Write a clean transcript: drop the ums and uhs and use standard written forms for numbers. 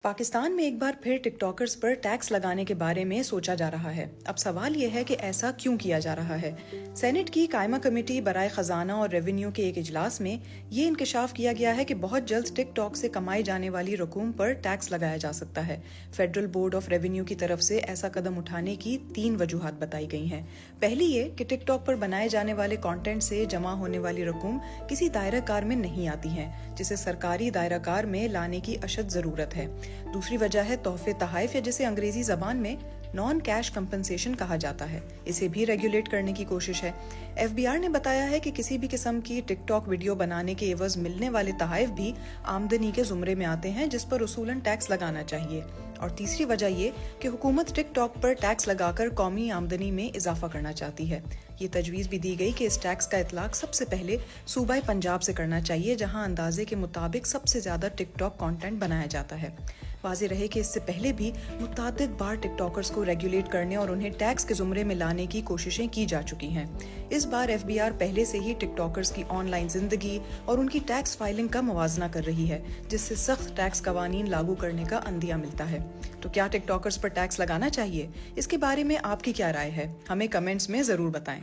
پاکستان میں ایک بار پھر ٹک ٹاکرز پر ٹیکس لگانے کے بارے میں سوچا جا رہا ہے۔ اب سوال یہ ہے کہ ایسا کیوں کیا جا رہا ہے؟ سینٹ کی قائمہ کمیٹی برائے خزانہ اور ریونیو کے ایک اجلاس میں یہ انکشاف کیا گیا ہے کہ بہت جلد ٹک ٹاک سے کمائی جانے والی رقوم پر ٹیکس لگایا جا سکتا ہے۔ فیڈرل بورڈ آف ریونیو کی طرف سے ایسا قدم اٹھانے کی 3 وجوہات بتائی گئی ہیں۔ پہلی یہ کہ ٹک ٹاک پر بنائے جانے والے کانٹینٹ سے جمع ہونے والی رقوم کسی دائرہ کار میں نہیں آتی ہیں، جسے سرکاری دائرہ کار میں لانے کی اشد ضرورت ہے۔ دوسری وجہ ہے تحفے تحائف، یا جسے انگریزی زبان میں نان کیش کمپنسیشن کہا جاتا ہے۔ اسے بھی ریگولیٹ کرنے کی کوشش ہے۔ ایف بی آر نے بتایا ہے کہ کسی بھی قسم کی ٹک ٹاک ویڈیو بنانے کے عوض ملنے والے تحائف بھی آمدنی کے زمرے میں آتے ہیں، جس پر اصولاً ٹیکس لگانا چاہیے۔ اور تیسری وجہ یہ کہ حکومت ٹک ٹاک پر ٹیکس لگا کر قومی آمدنی میں اضافہ کرنا چاہتی ہے۔ یہ تجویز بھی دی گئی کہ اس ٹیکس کا اطلاق سب سے پہلے صوبہ پنجاب سے کرنا چاہیے، جہاں اندازے کے مطابق سب سے زیادہ ٹک ٹاک کانٹینٹ بنایا جاتا ہے۔ واضح رہے کہ اس سے پہلے بھی متعدد بار ٹک ٹاکرز کو ریگولیٹ کرنے اور انہیں ٹیکس کے زمرے میں لانے کی کوششیں کی جا چکی ہیں۔ اس بار ایف بی آر پہلے سے ہی ٹک ٹاکرز کی آن لائن زندگی اور ان کی ٹیکس فائلنگ کا موازنہ کر رہی ہے، جس سے سخت ٹیکس قوانین لاگو کرنے کا عندیہ ملتا ہے۔ تو کیا ٹک ٹاکرز پر ٹیکس لگانا چاہیے؟ اس کے بارے میں آپ کی کیا رائے ہے؟ ہمیں کمنٹس میں ضرور بتائیں۔